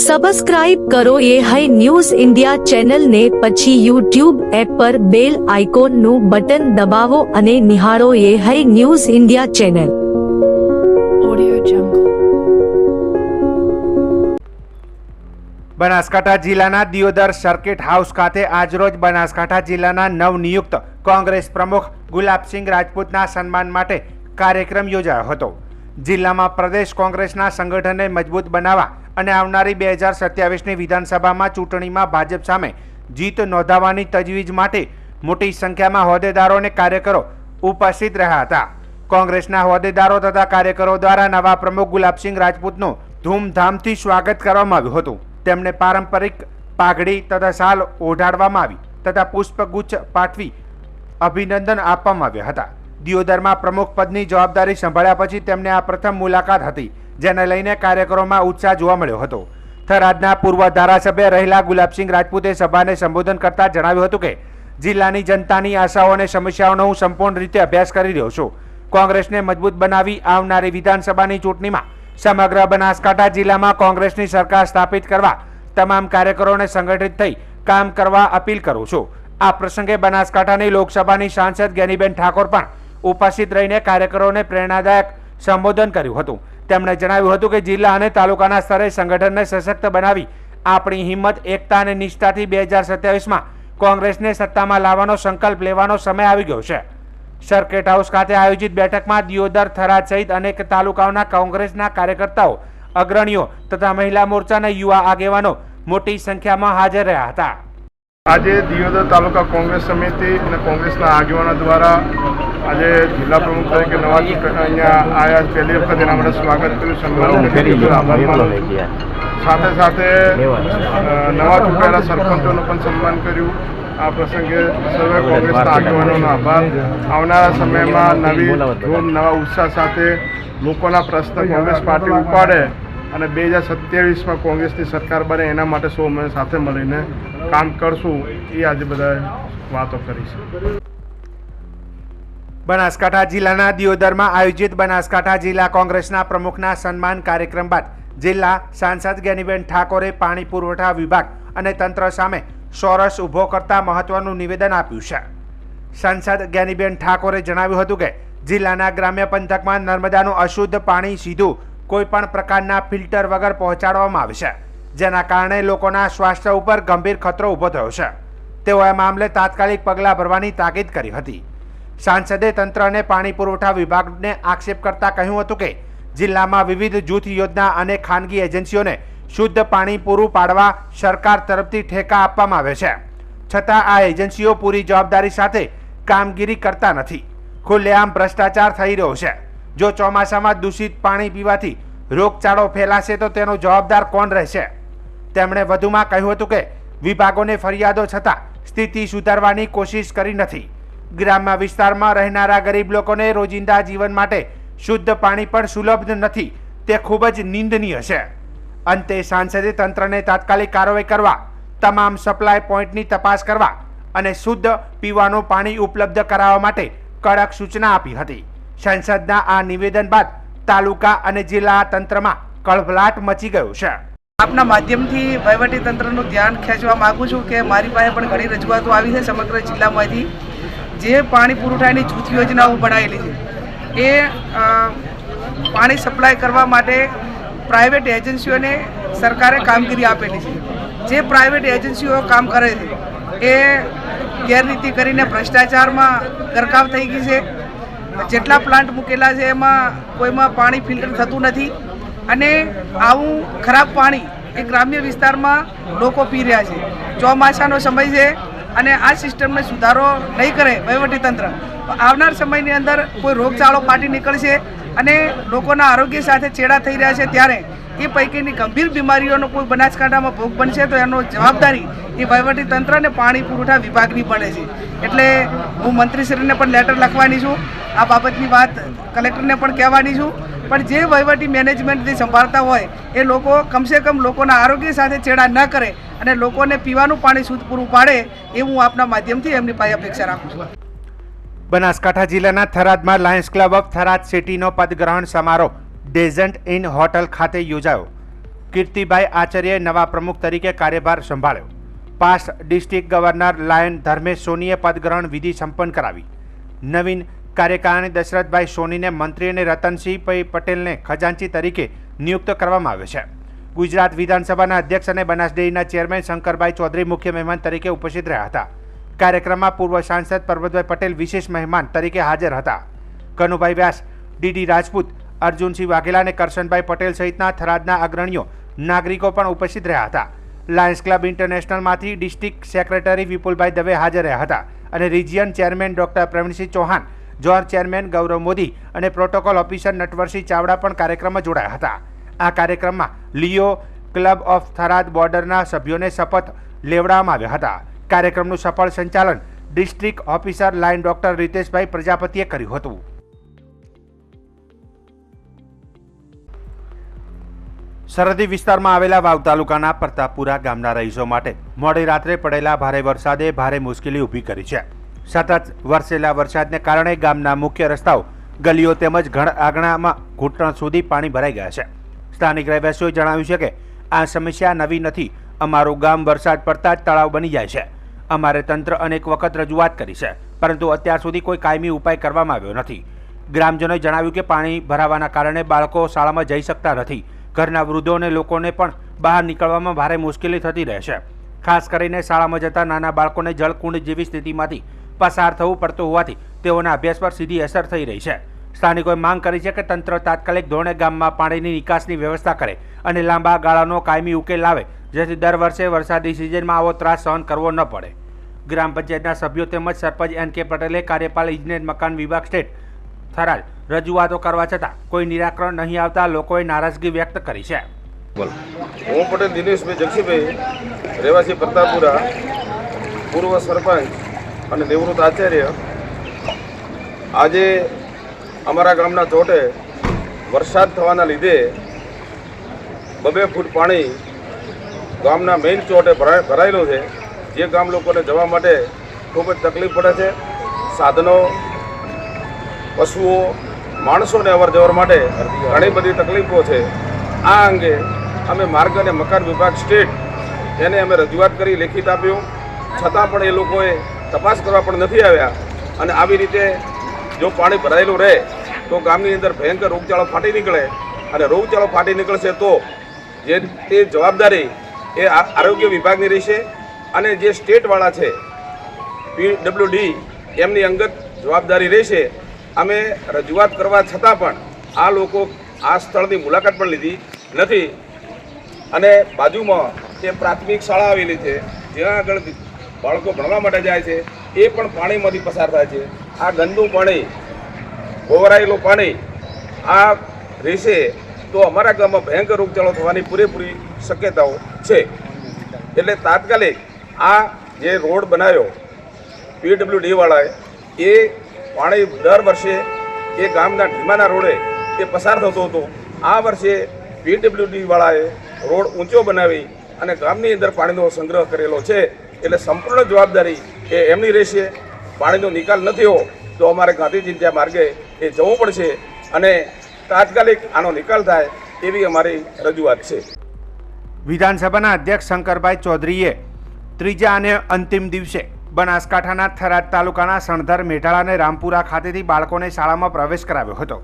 Subscribe કરો એ hi news India ચેનલને, પછી યુટ્યુબ એપ પર બેલ આઇકોનનું બટન દબાવો અને નિહાળો એ hi news India channel. Banaskantha જિલ્લાના દિયોદર સર્કિટ હાઉસ ખાતે આજરોજ બનાસકાંઠા જિલ્લાના નવનિયુક્ત કોંગ્રેસ પ્રમુખ ગુલાબસિંહ રાજપૂતના સન્માન માટે કાર્યક્રમ યોજાયો હતો. જિલ્લામાં પ્રદેશ કોંગ્રેસના સંગઠનને મજબૂત બનાવવા અને આવનારી 2027ની વિધાનસભામાં ચૂંટણીમાં ભાજપ સામે જીત નોંધાવવાની તજવીજ માટે મોટી સંખ્યામાં હોદ્દેદારો અને કાર્યકરો ઉપસ્થિત રહ્યા હતા. કોંગ્રેસના હોદ્દેદારો તથા કાર્યકરો દ્વારા નવા પ્રમુખ ગુલાબસિંહ રાજપૂતનું ધૂમધામથી સ્વાગત કરવામાં આવ્યું હતું. તેમને પારંપરિક પાઘડી તથા શાલ ઓઢાડવામાં આવી તથા પુષ્પગુચ્છ પાઠવી અભિનંદન આપવામાં આવ્યા હતા. દિયોદરમાં પ્રમુખ પદની જવાબદારી સંભાળ્યા પછી તેમને આ પ્રથમ મુલાકાત હતી, જેને લઈને કાર્યકરોમાં ઉત્સાહ જોવા મળ્યો હતો. થરાદના પૂર્વ ધારાસભ્ય રહેલા ગુલાબસિંહ રાજપૂતે સભાને સંબોધન કરતા જણાવ્યું હતું કે જિલ્લાની જનતાની આશાઓ અને સમસ્યાઓનો હું સંપૂર્ણ રીતે અભ્યાસ કરી રહ્યો છું. કોંગ્રેસને મજબૂત બનાવી આવનારી વિધાનસભાની ચૂંટણીમાં સમગ્ર બનાસકાંઠા જિલ્લામાં કોંગ્રેસની સરકાર સ્થાપિત કરવા તમામ કાર્યકરોને સંગઠિત થઈ કામ કરવા અપીલ કરું છું. આ પ્રસંગે બનાસકાંઠાની લોકસભાની સાંસદ જ્ઞાનીબેન ઠાકોર પણ ઉપસ્થિત રહીને કાર્યકરોને પ્રેરણાદાયક સંબોધન કર્યું હતું. તેમણે જણાવ્યું હતું કે જિલ્લા અને તાલુકાના સ્તરે સંગઠનને સશક્ત બનાવી આપણી હિંમત, એકતા અને નિષ્ઠાથી 2027માં કોંગ્રેસને સત્તામાં લાવવાનો સંકલ્પ લેવાનો સમય આવી ગયો છે. સર્કિટ હાઉસ ખાતે આયોજિત બેઠકમાં દિયોદર, થરાદ સહિત અનેક તાલુકાઓના કોંગ્રેસના કાર્યકર્તાઓ, અગ્રણીઓ તથા મહિલા મોરચાના યુવા આગેવાનો મોટી સંખ્યામાં હાજર રહ્યા હતા. આજે દિયોદર તાલુકા કોંગ્રેસ સમિતિ અને કોંગ્રેસના આગેવાનો દ્વારા આજે જિલ્લા પ્રમુખ તરીકે નવા અહીંયા આવ્યા. પહેલી વખત એના માટે સ્વાગત કર્યું, સન્માન કર્યું, આભાર માનું. સાથે સાથે નવા ચૂંટાયેલા સરપંચોનું પણ સન્માન કર્યું. આ પ્રસંગે સર્વે કોંગ્રેસના આગેવાનોનો આભાર. આવનારા સમયમાં નવી જોમ, નવા ઉત્સાહ સાથે લોકોના પ્રશ્ન કોંગ્રેસ પાર્ટી ઉપાડે અને 2027માં કોંગ્રેસની સરકાર બને એના માટે સૌ અમે સાથે મળીને કામ કરશું, એ આજે બધા વાતો કરી છે. બનાસકાંઠા જિલ્લાના દિયોદરમાં આયોજિત બનાસકાંઠા જિલ્લા કોંગ્રેસના પ્રમુખના સન્માન કાર્યક્રમ બાદ જિલ્લા સાંસદ જ્ઞાનીબેન ઠાકોરે પાણી પુરવઠા વિભાગ અને તંત્ર સામે સોરસ ઊભો કરતા મહત્વનું નિવેદન આપ્યું છે. સાંસદ જ્ઞાનીબેન ઠાકોરે જણાવ્યું હતું કે જિલ્લાના ગ્રામ્ય પંથકમાં નર્મદાનું અશુદ્ધ પાણી સીધું કોઈપણ પ્રકારના ફિલ્ટર વગર પહોંચાડવામાં આવે છે, જેના કારણે લોકોના સ્વાસ્થ્ય ઉપર ગંભીર ખતરો ઊભો થયો છે. તેઓએ મામલે તાત્કાલિક પગલાં ભરવાની તાકીદ કરી હતી. સાંસદે તંત્ર અને પાણી પુરવઠા વિભાગને આક્ષેપ કરતા કહ્યું હતું કે જિલ્લામાં વિવિધ જૂથ યોજના અને ખાનગી એજન્સીઓને શુદ્ધ પાણી પૂરું પાડવા સરકાર તરફથી ઠેકા આપવામાં આવે છે, છતાં આ એજન્સીઓ પૂરી જવાબદારી સાથે કામગીરી કરતા નથી. ખુલ્લેઆમ ભ્રષ્ટાચાર થઈ રહ્યો છે. જો ચોમાસામાં દૂષિત પાણી પીવાથી રોગચાળો ફેલાશે તો તેનો જવાબદાર કોણ રહેશે? તેમણે વધુમાં કહ્યું હતું કે વિભાગોને ફરિયાદો છતાં સ્થિતિ સુધારવાની કોશિશ કરી નથી. ગ્રામ્ય વિસ્તારમાં રહેનારા ગરીબ લોકોને રોજિંદા જીવન માટે શુદ્ધ પાણી પણ સુલભ નથી, તે ખૂબ જ નિંદનીય છે. અંતે સાંસદે તંત્રને તાત્કાલિક કાર્યવાહી કરવા, તમામ સપ્લાય પોઈન્ટની તપાસ કરવા અને શુદ્ધ પીવાનું પાણી ઉપલબ્ધ કરાવવા માટે કડક સૂચના આપી હતી. સાંસદના આ નિવેદન બાદ તાલુકા અને જિલ્લા તંત્રમાં કળભળાટ મચી ગયો છે. આપના માધ્યમથી વહીવટી તંત્રનું ધ્યાન ખેંચવા માગું છું કે મારી પાસે પણ ઘણી રજૂઆતો આવી છે સમગ્ર જિલ્લામાંથી. જે પાણી પુરવઠાની જૂથ યોજનાઓ બનાવેલી છે એ પાણી સપ્લાય કરવા માટે પ્રાઇવેટ એજન્સીઓને સરકારે કામગીરી આપેલી છે. જે પ્રાઇવેટ એજન્સીઓ કામ કરે છે એ ગેરરીતિ કરીને ભ્રષ્ટાચારમાં ગરકાવ થઈ ગઈ છે. જેટલા પ્લાન્ટ મૂકેલા છે એમાં કોઈમાં પાણી ફિલ્ટર થતું નથી અને આવું ખરાબ પાણી એ ગ્રામ્ય વિસ્તારમાં લોકો પી રહ્યા છે. ચોમાસાનો સમય છે અને આ સિસ્ટમને સુધારો નહીં કરે વહીવટીતંત્ર, આવનાર સમયની અંદર કોઈ રોગચાળો ફાટી નીકળશે અને લોકોના આરોગ્ય સાથે ચેડા થઈ રહ્યા છે. ત્યારે એ પૈકીની ગંભીર બીમારીઓનો કોઈ બનાસકાંઠામાં ભોગ બનશે તો એનો જવાબદારી એ વહીવટીતંત્ર અને પાણી પુરવઠા વિભાગની બને છે. એટલે હું મંત્રીશ્રીને પણ લેટર લખવાની છું, આ બાબતની વાત કલેક્ટરને પણ કહેવાની છું. પણ જે વહીવટી મેનેજમેન્ટથી સંભાળતા હોય એ લોકો કમસે કમ લોકોના આરોગ્ય સાથે ચેડા ન કરે અને લોકોને પીવાનું પાણી શુદ્ધ પૂરું પાડે એ હું આપના માધ્યમથી એમની પાસે અપેક્ષા રાખું છું. બનાસકાંઠા જિલ્લાના થરાદમાં લાયન્સ ક્લબ ઓફ થરાદ સિટીનો પદગ્રહણ સમારોહ ડેઝન્ટ ઇન હોટલ ખાતે યોજાયો. કીર્તિભાઈ આચાર્યએ નવા પ્રમુખ તરીકે કાર્યભાર સંભાળ્યો. Past district governor lion Dharmesh સોનીએ પદગ્રહણ વિધિ સંપન્ન કરાવી. નવીન કાર્યકારિણી દશરથભાઈ સોનીને મંત્રી અને રતનસિંહભાઈ પટેલને ખજાનચી તરીકે નિયુક્ત કરવામાં આવ્યો છે. ગુજરાત વિધાનસભાના અધ્યક્ષ અને બનાસ ડેરીના ચેરમેન શંકરભાઈ ચૌધરી મુખ્ય મહેમાન તરીકે ઉપસ્થિત રહ્યા હતા. કાર્યક્રમમાં પૂર્વ સાંસદ પરબતભાઈ પટેલ વિશેષ મહેમાન તરીકે હાજર હતા. કનુભાઈ વ્યાસ, ડીડી રાજપૂત, અર્જુનસિંહ વાઘેલા અને કરશનભાઈ પટેલ સહિતના થરાદના અગ્રણીઓ નાગરિકો પણ ઉપસ્થિત રહ્યા હતા. લાયન્સ ક્લબ ઇન્ટરનેશનલમાંથી ડિસ્ટ્રિક્ટ સેક્રેટરી વિપુલભાઈ દવે હાજર રહ્યા હતા અને region chairman doctor Pravinsinh Chauhan, zone chairman Gaurav Modi અને પ્રોટોકોલ ઓફિસર નટવરસિંહ ચાવડા પણ કાર્યક્રમમાં જોડાયા હતા. આ કાર્યક્રમમાં લિયો ક્લબ ઓફ થરાદ બોર્ડરના સભ્યોને શપથ લેવડાવવામાં આવ્યા હતા. કાર્યક્રમનું સફળ સંચાલન district officer lion doctor Riteshbhai પ્રજાપતિએ કર્યું હતું. સરહદી વિસ્તારમાં આવેલા વાવ તાલુકાના પ્રતાપપુરા ગામના રહીશો માટે મોડી રાત્રે પડેલા ભારે વરસાદે ભારે મુશ્કેલી ઊભી કરી છે. સતત વરસેલા વરસાદને કારણે ગામના મુખ્ય રસ્તાઓ, ગલીઓ તેમજ ઘર આંગણામાં ઘૂંટણ સુધી પાણી ભરાઈ ગયા છે. સ્થાનિક રહેવાસીઓએ જણાવ્યું છે કે આ સમસ્યા નવી નથી. અમારું ગામ વરસાદ પડતા જ તળાવ બની જાય છે. અમારે તંત્ર અનેક વખત રજૂઆત કરી છે, પરંતુ અત્યાર સુધી કોઈ કાયમી ઉપાય કરવામાં આવ્યો નથી. ગ્રામજનોએ જણાવ્યું કે પાણી ભરાવાના કારણે બાળકો શાળામાં જઈ શકતા નથી. ઘરના વૃદ્ધો અને લોકોને પણ બહાર નીકળવામાં ભારે મુશ્કેલી થતી રહે છે. ખાસ કરીને શાળામાં જતા નાના બાળકોને જળકુંડ જેવી સ્થિતિમાંથી પસાર થવું પડતું હોવાથી તેઓના અભ્યાસ પર સીધી અસર થઈ રહી છે. સ્થાનિકોએ માંગ કરી છે કે તંત્ર તાત્કાલિક ધોરણે ગામમાં પાણીની નિકાસની વ્યવસ્થા કરે અને લાંબા ગાળાનો કાયમી ઉકેલ લાવે, જેથી દર વર્ષે વરસાદી સિઝનમાં આવો ત્રાસ સહન કરવો ન પડે. ગ્રામ પંચાયતના સભ્યો તેમજ સરપંચ NK પટેલે કાર્યપાલ ઇજનેર મકાન વિભાગ સ્ટેટ થરાદ રજૂઆતો કરવા છતાં કોઈ નિરાકરણ નહીં આવતા લોકોએ નારાજગી વ્યક્ત કરી છે. હું પટેલ દિનેશભાઈ જગસીભાઈ, રહેવાસી પ્રતાપપુરા, પૂર્વ સરપંચ અને નિવૃત્ત આચાર્ય. આજે અમારા ગામના ચોટે વરસાદ થવાના લીધે 2 ફૂટ પાણી ગામના મેઇન ચોટે ભરાયેલું છે, જે ગામ લોકોને જવા માટે ખૂબ જ તકલીફ પડે છે. સાધનો, પશુઓ, માણસોને અવર જવર માટે ઘણી બધી તકલીફો છે. આ અંગે અમે માર્ગ અને મકાન વિભાગ સ્ટેટ એને અમે રજૂઆત કરી, લેખિત આપ્યું, છતાં પણ એ લોકોએ તપાસ કરવા પણ નથી આવ્યા. અને આવી રીતે જો પાણી ભરાયેલું રહે તો ગામની અંદર ભયંકર રોગચાળો ફાટી નીકળે, અને રોગચાળો ફાટી નીકળશે તો તે જવાબદારી એ આરોગ્ય વિભાગની રહેશે, અને જે સ્ટેટવાળા છે PWD એમની અંગત જવાબદારી રહેશે. અમે રજૂઆત કરવા છતાં પણ આ લોકો આ સ્થળની મુલાકાત પણ લીધી નથી. અને બાજુમાં તે પ્રાથમિક શાળા આવેલી છે, જ્યાં આગળ બાળકો ભણવા માટે જાય છે, એ પણ પાણીમાંથી પસાર થાય છે. આ ગંદુ પાણી, ગોવરાયેલું પાણી આ રહેશે તો અમારા ગામમાં ભયંકર રોગચાળો થવાની પૂરેપૂરી શક્યતાઓ છે. એટલે તાત્કાલિક આ જે રોડ બનાવ્યો PWD વાળાએ, એ પાણી દર વર્ષે એ ગામના ઢીમાના રોડે એ પસાર થતો હતો. આ વર્ષે PWD વાળાએ રોડ ઊંચો બનાવી અને ગામની અંદર પાણીનો સંગ્રહ કરેલો છે. એટલે સંપૂર્ણ જવાબદારી એ એમની રહેશે. પાણીનો નિકાલ ન થયો તો અમારે ગાંધીજી ત્યાં માર્ગે એ જવું પડશે, અને તાત્કાલિક આનો નિકાલ થાય એવી અમારી રજૂઆત છે. વિધાનસભાના અધ્યક્ષ શંકરભાઈ ચૌધરીએ ત્રીજા અને અંતિમ દિવસે બનાસકાંઠાના થરાદ તાલુકાના સણધર, મેઢાળા અને રામપુરા ખાતેથી બાળકોને શાળામાં પ્રવેશ કરાવ્યો હતો.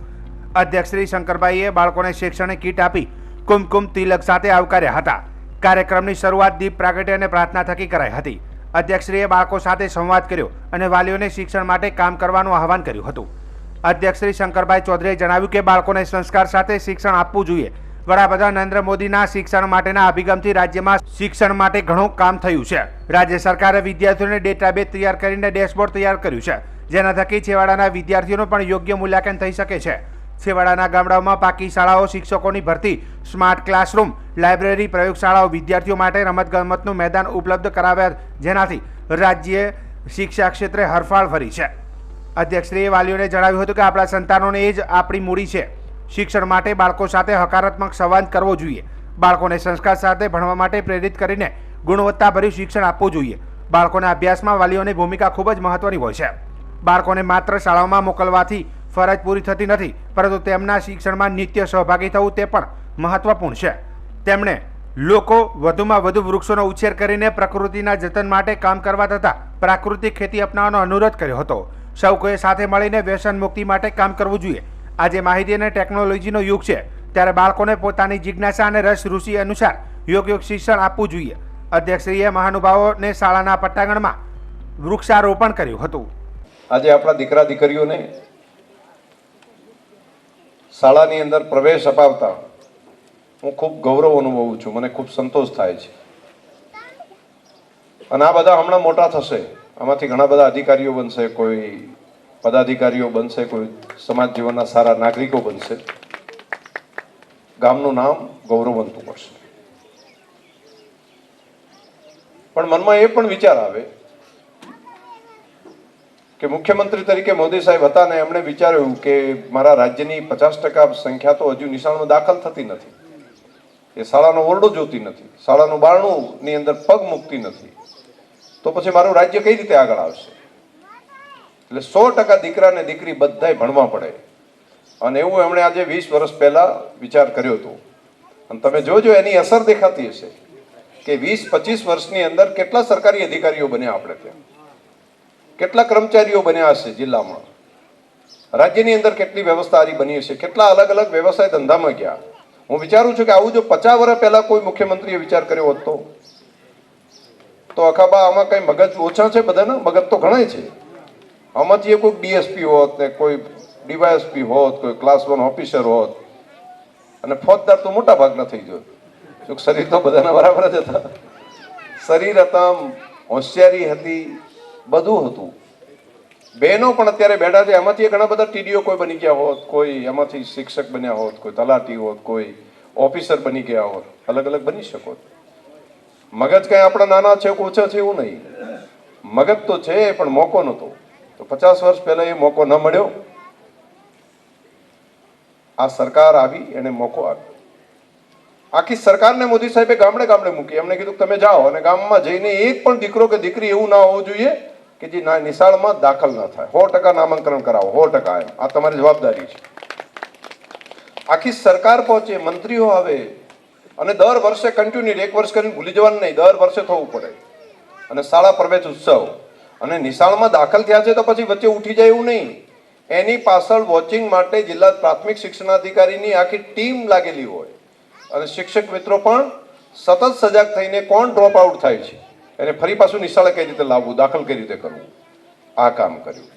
અધ્યક્ષ શ્રી શંકરભાઈએ બાળકોને શૈક્ષણિક કીટ આપી કુમકુમ તિલક સાથે આવકાર્યા હતા. કાર્યક્રમની શરૂઆત દીપ પ્રાગટ્ય અને પ્રાર્થના થકી કરાઈ હતી. અધ્યક્ષશ્રીએ બાળકો સાથે સંવાદ કર્યો અને વાલીઓને શિક્ષણ માટે કામ કરવાનું આહવાન કર્યું હતું. અધ્યક્ષ શ્રી શંકરભાઈ ચૌધરીએ જણાવ્યું કે બાળકોને સંસ્કાર સાથે શિક્ષણ આપવું જોઈએ. વડાપ્રધાન નરેન્દ્ર મોદીના શિક્ષણ માટેના અભિગમથી રાજ્યમાં શિક્ષણ માટે ઘણું કામ થયું છે. રાજ્ય સરકારે વિદ્યાર્થીઓને ડેટાબેઝ તૈયાર કરીને ડેશબોર્ડ તૈયાર કર્યું છે, જેના થકી છેવાડાના વિદ્યાર્થીઓનું પણ યોગ્ય મૂલ્યાંકન થઈ શકે છે. છેવાડાના ગામડાઓમાં પાકી શાળાઓ, શિક્ષકોની ભરતી, સ્માર્ટ ક્લાસરૂમ, લાઇબ્રેરી, પ્રયોગશાળાઓ, વિદ્યાર્થીઓ માટે રમતગમતનું મેદાન ઉપલબ્ધ કરાવ્યા, જેનાથી રાજ્ય શિક્ષા ક્ષેત્રે હરફાળ ભરી છે. અધ્યક્ષશ્રીએ વાલીઓને જણાવ્યું હતું કે આપણા સંતાનોને એ જ આપણી મૂડી છે. શિક્ષણ માટે બાળકો સાથે હકારાત્મક સંવાદ કરવો જોઈએ. બાળકોને સંસ્કાર સાથે ભણવા માટે પ્રેરિત કરીને ગુણવત્તાભર્યું શિક્ષણ આપવું જોઈએ. બાળકોના અભ્યાસમાં વાલીઓની ભૂમિકા ખૂબ જ મહત્વની હોય છે. બાળકોને માત્ર શાળાઓમાં મોકલવાથી ફરજ પૂરી થતી નથી, પરંતુ તેમના શિક્ષણમાં નિત્ય સહભાગી થવું તે પણ મહત્વપૂર્ણ છે. તેમણે લોકો વધુમાં વધુ વૃક્ષોનો ઉછેર કરીને પ્રકૃતિના જતન માટે કામ કરવા તથા પ્રાકૃતિક ખેતી અપનાવવાનો અનુરોધ કર્યો હતો. સૌ કોઈએ સાથે મળીને વ્યસન મુક્તિ માટે કામ કરવું જોઈએ. આજે માહિતી અને ટેકનોલોજીનો યુગ છે, ત્યારે બાળકોને પોતાની જિજ્ઞાસા અને રસ રુચિ અનુસાર યોગ્ય શિક્ષણ આપવું જોઈએ. અધ્યક્ષશ્રીએ મહાનુભાવોને શાળાના પટ્ટાંગણમાં વૃક્ષારોપણ કર્યું હતું. આજે આપણા દીકરા દીકરીઓને શાળાની અંદર પ્રવેશ અપાવતા હું ખૂબ ગૌરવ અનુભવું છું. મને ખૂબ સંતોષ થાય છે. અને આ બધા હમણાં મોટા થશે, આમાંથી ઘણા બધા અધિકારીઓ બનશે, કોઈ પદાધિકારીઓ બનશે, કોઈ સમાજ જીવનના સારા નાગરિકો બનશે. ગામનું નામ ગૌરવવંતું કરશે. પણ મનમાં એ પણ વિચાર આવે કે મુખ્યમંત્રી તરીકે મોદી સાહેબ હતા ને એમણે વિચાર્યું કે મારા રાજ્યની 50% સંખ્યા તો હજુ નિશાળમાં દાખલ થતી નથી, એ શાળાનો ઓરડો જોતી નથી, શાળાનું બારણુંની અંદર પગ મૂકતી નથી, તો પછી મારું રાજ્ય કઈ રીતે આગળ આવશે? એટલે 100% દીકરા ને દીકરી બધાય ભણવા પડે. અને એવું એમણે આજે 20 વર્ષ પહેલા વિચાર કર્યો હતો. અને તમે જોજો એની અસર દેખાતી હશે કે 20-25 વર્ષની અંદર કેટલા સરકારી અધિકારીઓ બન્યા આપણે ત્યાં, કેટલા કર્મચારીઓ બન્યા હશે જિલ્લામાં, રાજ્યની અંદર કેટલી વ્યવસ્થા આરી બની હશે, કેટલા અલગ અલગ વ્યવસાય ધંધામાં ગયા. હું વિચારું છું કે આવું જો 50 વર્ષ પહેલા કોઈ મુખ્યમંત્રીએ વિચાર કર્યો હોત તો અખાબા આમાં કઈ મગજ ઓછા છે? બધાના મગજ તો ઘણા છે. આમાંથી કોઈ ડીએસપી હોત ને કોઈ ડીવાયએસપી હોત, કોઈ ક્લાસ 1 ઓફિસર હોત, અને ફોજદાર તો મોટા ભાગના થઈ ગયો. શરીર તો બધાના બરાબર જ હતા, શરીર હતા, હોશિયારી હતી, બધું હતું. બહેનો પણ અત્યારે બેઠા છે, એમાંથી ઘણા બધા ટીડીઓ કોઈ બની ગયા હોત, કોઈ એમાંથી શિક્ષક બન્યા હોત, કોઈ તલાટી હોત, કોઈ ઓફિસર બની ગયા હોત, અલગ અલગ બની શકો. મગજ કઈ આપણા નાના છે કે ઓછા છે એવું નહીં, મગજ તો છે પણ મોકો નહોતો. તો 50 વર્ષ પહેલા એ મોકો ન મળ્યો. આ સરકાર આવી એને મોકો આપ્યો. આખી સરકારને મોદી સાહેબે ગામડે ગામડે મૂકી. એમને કીધું તમે જાઓ અને ગામમાં જઈને એક પણ દીકરો કે દીકરી એવું ના હોવું જોઈએ કે જે નિશાળમાં દાખલ ના થાય. 100% નામાંકન કરાવો, 100%. એમ આ તમારી જવાબદારી છે. આખી સરકાર પહોંચે, મંત્રીઓ આવે, અને દર વર્ષે કન્ટિન્યુ, 1 વર્ષ કરીને ભૂલી જવાનું નહીં, દર વર્ષે થવું પડે. અને શાળા પ્રવેશ ઉત્સવ, અને નિશાળમાં દાખલ થયા છે તો પછી વચ્ચે ઉઠી જાય એવું નહીં. એની પાછળ વોચિંગ માટે જિલ્લા પ્રાથમિક શિક્ષણાધિકારીની આખી ટીમ લાગેલી હોય, અને શિક્ષક મિત્રો પણ સતત સજાગ થઈને કોણ ડ્રોપ આઉટ થાય છે એને ફરી પાછું નિશાળે કઈ રીતે લાવવું, દાખલ કઈ રીતે કરવું, આ કામ કર્યું.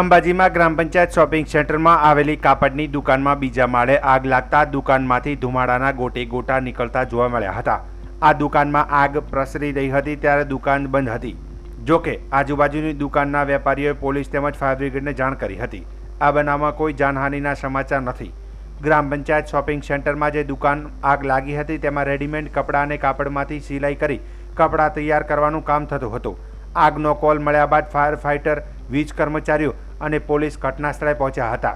અંબાજીમાં ગ્રામ પંચાયત શોપિંગ સેન્ટરમાં આવેલી કાપડની દુકાનમાં બીજા માળે આગ લાગતા દુકાનમાંથી ધુમાડાના ગોટે ગોટા નીકળતા જોવા મળ્યા હતા. આ દુકાનમાં આગ પ્રસરી રહી હતી ત્યારે દુકાન બંધ હતી. જોકે આજુબાજુની દુકાનના વેપારીઓએ પોલીસ તેમજ ફાયર બ્રિગેડને જાણ કરી હતી. આ બનાવમાં કોઈ જાનહાનિના સમાચાર નથી. ગ્રામ પંચાયત શોપિંગ સેન્ટરમાં જે દુકાન આગ લાગી હતી તેમાં રેડીમેડ કપડાં અને કાપડમાંથી સિલાઈ કરી કપડાં તૈયાર કરવાનું કામ થતું હતું. આગનો કોલ મળ્યા બાદ ફાયર ફાઇટર, વીજ કર્મચારીઓ અને પોલીસ ઘટના સ્થળે પહોંચ્યા હતા.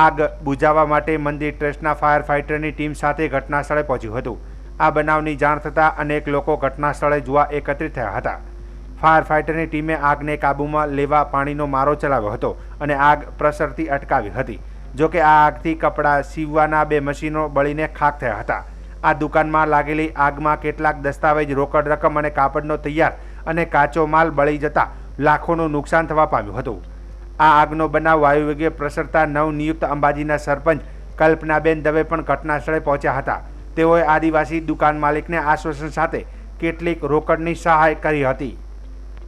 આગ બુઝાવવા માટે મંદિર ટ્રસ્ટના ફાયર ફાઇટરની ટીમ સાથે ઘટના સ્થળે પહોંચ્યું હતું. આ બનાવની જાણ થતાં અનેક લોકો ઘટના સ્થળે જોવા એકત્રિત થયા હતા. ફાયર ફાઇટરની ટીમે આગને કાબૂમાં લેવા પાણીનો મારો ચલાવ્યો હતો અને આગ પ્રસરતી અટકાવી હતી. જોકે આ આગથી કપડાં સીવવાના 2 મશીનો બળીને ખાખ થયા હતા. આ દુકાનમાં લાગેલી આગમાં કેટલાક દસ્તાવેજ, રોકડ રકમ અને કાપડનો તૈયાર અને કાચો માલ બળી જતા લાખોનું નુકસાન થવા પામ્યું હતું. આ આગનો બનાવ વાયુવેગે પ્રસરતા નવનિયુક્ત અંબાજીના સરપંચ કલ્પનાબેન દવે પણ ઘટના સ્થળે પહોંચ્યા હતા. તેઓએ આદિવાસી દુકાન માલિકને આશ્વાસન સાથે કેટલીક રોકડની સહાય કરી હતી.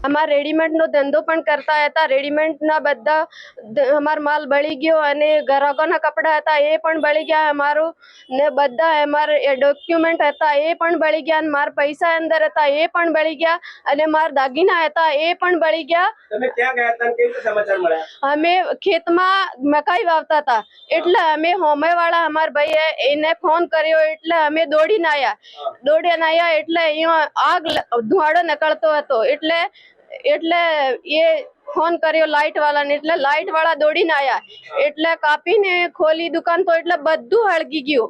અમાર રેડીમેડનો ધંધો પણ કરતા હતા. રેડીમેડના બધા અમાર માલ બળી ગયો અને ગ્રાહકોના કપડા હતા એ પણ બળી ગયા અમારું, ને બધા અમાર ડોક્યુમેન્ટ હતા એ પણ બળી ગયા, અને માર પૈસા અંદર હતા એ પણ બળી ગયા, અને માર દાગીના હતા એ પણ બળી ગયા. તમે ક્યાં ગયા હતા અને કેવી રીતે સમાચાર મળ્યા? અમે ખેતમાં મકાઈ વાવતા હતા એટલે અમે હોમેવાળા અમાર ભાઈએ એને ફોન કર્યો એટલે અમે દોડીને આવ્યા એટલે અહીંયા આગ ધુમાડો નીકળતો હતો એટલે એ ફોન કર્યો લાઇટ વાળાને એટલે લાઇટ વાળા દોડીને આવ્યા એટલે કાપીને ખોલી દુકાન તો એટલે બધું હળગી ગયું.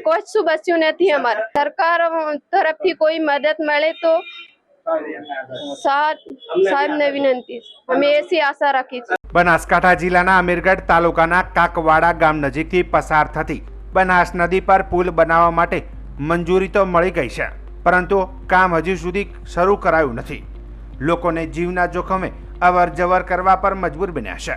કશું બચ્યું નથી. અમારે સરકાર તરફથી કોઈ મદદ મળે તો સાહેબને વિનંતી, અમે એસી આશા રાખી છે. બનાસકાંઠા જિલ્લાના અમીરગઢ તાલુકાના કાકવાડા ગામ નજીકથી પસાર થતી બનાસ નદી પર પુલ બનાવવા માટે મંજૂરી તો મળી ગઈ છે, પરંતુ કામ હજુ સુધી શરૂ કરાયું નથી. લોકોને જીવના જોખમે અવર જવર કરવા પર મજબૂર બન્યા છે.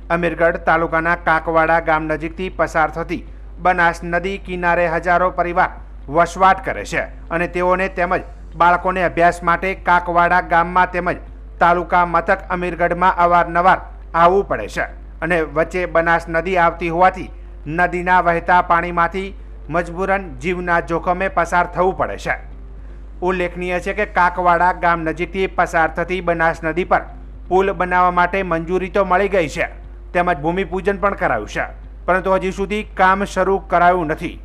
અમીરગઢ તાલુકાના કાકવાડા ગામ નજીકથી પસાર થતી બનાસ નદી કિનારે હજારો પરિવાર વસવાટ કરે છે અને તેઓને તેમજ બાળકોને અભ્યાસ માટે કાકવાડા ગામમાં તેમજ તાલુકા મથક અમીરગઢમાં અવારનવાર આવવું પડે છે અને વચ્ચે બનાસ નદી આવતી હોવાથી નદીના વહેતા પાણીમાંથી મજબૂરન જીવના જોખમે પસાર થવું પડે છે. ઉલ્લેખનીય છે કે કાકવાડા ગામ નજીકથી પસાર થતી બનાસ નદી પર પુલ બનાવવા માટે મંજૂરી તો મળી ગઈ છે તેમજ ભૂમિપૂજન પણ કરાયું છે, પરંતુ હજી સુધી કામ શરૂ કરાયું નથી,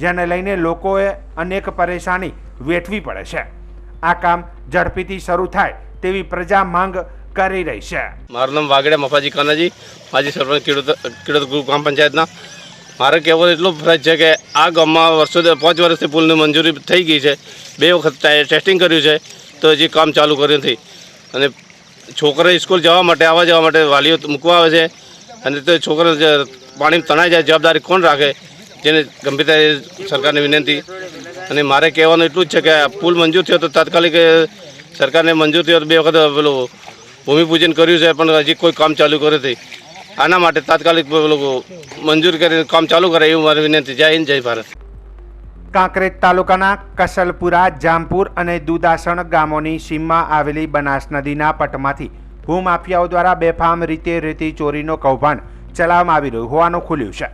જેને લઈને લોકોએ અનેક પરેશાની વેઠવી પડે છે. આ કામ ઝડપીથી શરૂ થાય તેવી પ્રજા માંગ કરી રહી છે. મારું નામ વાગડે મફાજી કાનાજી, માજી સરપંચ ખેડૂત ગ્રુપ ગ્રામ પંચાયતના. મારે કહેવો એટલો ફરજ છે કે આ ગામમાં 5 વર્ષથી પુલની મંજૂરી થઈ ગઈ છે. 2 વખત ટેસ્ટિંગ કર્યું છે તો હજી કામ ચાલુ કર્યું નથી અને છોકરા સ્કૂલ જવા માટે આવવા જવા માટે વાલીઓ મૂકવા આવે છે અને તો છોકરા પાણી તણાઈ જાય જવાબદારી કોણ રાખે, જેને ગંભીરતા સરકારને વિનંતી. અને મારે કહેવાનું એટલું જ છે કે પુલ મંજૂર થયો તો તાત્કાલિક સરકારને મંજૂર થયો તો 2 વખત પેલું ભૂમિપૂજન કર્યું છે પણ હજી કોઈ કામ ચાલુ કર્યું નથી. આના માટે તાત્કાલિક મંજૂર કરીને કામ ચાલુ કરે એવું મારી વિનંતી. જય હિન્દ, જય ભારત. કાંકરેજ તાલુકાના કસલપુરા, જામપુર અને દુદાસણ ગામોની સીમમાં આવેલી બનાસ નદીના પટમાંથી ભૂમાફિયાઓ દ્વારા બેફામ રીતે રેતી ચોરીનો કૌભાંડ ચલાવવામાં આવી રહ્યું હોવાનું ખુલ્યું છે.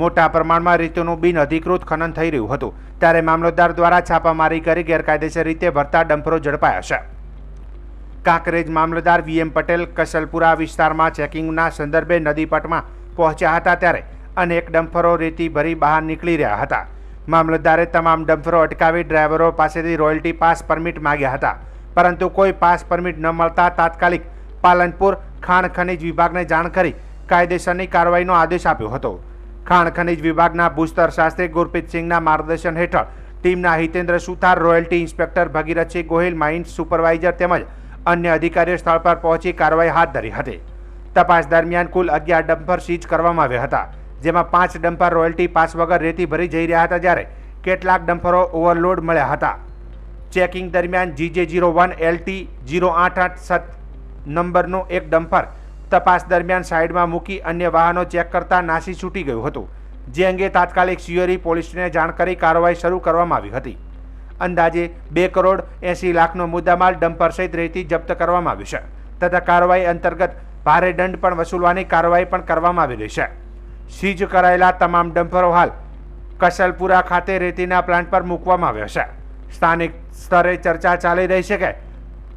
મોટા પ્રમાણમાં રેતીનું બિન અધિકૃત ખનન થઈ રહ્યું હતું, ત્યારે મામલતદાર દ્વારા છાપામારી કરી ગેરકાયદેસર રીતે ભરતા ડમ્પરો ઝડપાયા છે. કાંકરેજ મામલતદાર VM પટેલ કસલપુરા વિસ્તારમાં ચેકિંગના સંદર્ભે નદીપટમાં પહોંચ્યા હતા, ત્યારે અનેક ડમ્પરો રેતી ભરી બહાર નીકળી રહ્યા હતા. મામલતદારે તમામ ડમ્પરો અટકાવી ડ્રાઈવરો પાસેથી રોયલ્ટી પાસ પરમિટ માંગ્યા હતા, પરંતુ કોઈ પાસ પરમિટ ન મળતા તાત્કાલિક પાલનપુર ખાણ ખનીજ વિભાગને જાણ કરી કાયદેસરની કાર્યવાહીનો આદેશ આપ્યો હતો. ખાણ ખનીજ વિભાગના ભૂસ્તર શાસ્ત્રી ગુરપ્રીતસિંહના માર્ગદર્શન હેઠળ ટીમના Hitendra Suthar, royalty inspector Bhagirathsinh Gohil, mines supervisor તેમજ અન્ય અધિકારીઓ સ્થળ પર પહોંચી કાર્યવાહી હાથ ધરી હતી. તપાસ દરમિયાન કુલ 11 ડમ્પર સીઝ કરવામાં આવ્યા હતા, જેમાં 5 ડમ્પર રોયલ્ટી પાસ વગર રેતી ભરી જઈ રહ્યા હતા, જ્યારે કેટલાક ડમ્પરો ઓવરલોડ મળ્યા હતા. ચેકિંગ દરમિયાન GJ01 LT 088 નંબરનું એક ડમ્પર તપાસ દરમિયાન સાઈડમાં મૂકી અન્ય વાહનો ચેક કરતા નાસી છૂટી ગયું હતું, જે અંગે તાત્કાલિક શિયોરી પોલીસને જાણ કરી કાર્યવાહી શરૂ કરવામાં આવી હતી. અંદાજે 2 કરોડ 80 લાખનો મુદ્દામાલ ડમ્પર સહિત રેતી જપ્ત કરવામાં આવ્યું છે તથા કાર્યવાહી અંતર્ગત ભારે દંડ પણ વસૂલવાની કાર્યવાહી પણ કરવામાં આવી રહી છે. સીઝ કરાયેલા તમામ ડમ્પરો હાલ કસલપુરા ખાતે રેતીના પ્લાન્ટ પર મૂકવામાં આવ્યા છે. સ્થાનિક સ્તરે ચર્ચા ચાલી રહી છે કે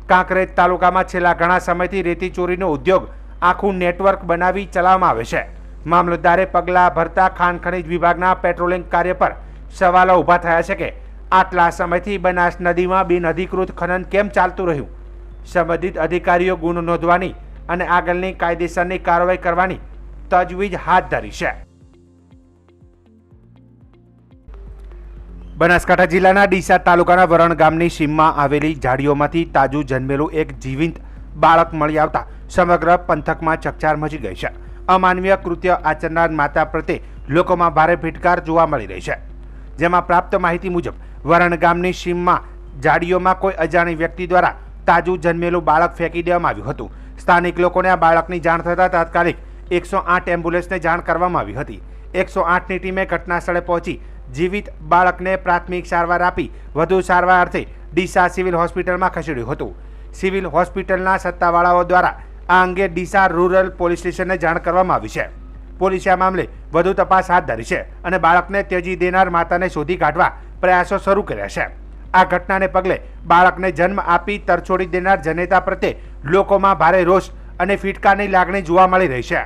કાંકરેજ તાલુકામાં છેલ્લા ઘણા સમયથી રેતી ચોરીનો ઉદ્યોગ આખું નેટવર્ક બનાવી ચલાવવામાં આવે છે. મામલતદારે પગલાં ભરતા ખાણ ખનીજ વિભાગના પેટ્રોલિંગ કાર્ય પર સવાલો ઊભા થયા છે કે આટલા સમયથી બનાસ નદીમાં બિન અધિકૃત ખનન કેમ ચાલતું રહ્યું. સંબંધિત અધિકારીઓ ગુનો નોંધવાની અને આગળની કાયદેસરની કાર્યવાહી કરવાની તજવીજ હાથ ધરી છે. બનાસકાંઠા જિલ્લાના ડીસા તાલુકાના વરણ ગામની સીમમાં આવેલી ઝાડીઓમાંથી તાજું જન્મેલું એક જીવિત બાળક મળી આવતા સમગ્ર પંથકમાં ચકચાર મચી ગઈ છે. અમાનવીય કૃત્ય આચરનાર માતા પ્રત્યે લોકોમાં ભારે ફિટકાર જોવા મળી રહી છે. જેમાં પ્રાપ્ત માહિતી મુજબ વરણ ગામની સીમમાં ઝાડીઓમાં કોઈ અજાણી વ્યક્તિ દ્વારા તાજું જન્મેલું બાળક ફેંકી દેવામાં આવ્યું હતું. સ્થાનિક લોકોને આ બાળકની જાણ થતાં તાત્કાલિક 108 એમ્બ્યુલન્સને જાણ કરવામાં આવી હતી. 108ની ટીમે ઘટના સ્થળે પહોંચી જીવિત બાળકને પ્રાથમિક સારવાર આપી વધુ સારવાર અર્થે ડીસા સિવિલ હોસ્પિટલમાં ખસેડ્યું હતું. સિવિલ હોસ્પિટલના સત્તાવાળાઓ દ્વારા આ અંગે ડીસા રૂરલ પોલીસ સ્ટેશનને જાણ કરવામાં આવી છે. પોલીસે આ મામલે વધુ તપાસ હાથ ધરી છે અને બાળકને ત્યજી દેનાર માતાને શોધી કાઢવા પ્રયાસો શરૂ કર્યા છે. આ ઘટનાને પગલે બાળકને જન્મ આપી તરછોડી દેનાર જનેતા પ્રત્યે લોકોમાં ભારે રોષ અને ફિટકારની લાગણી જોવા મળી રહી છે.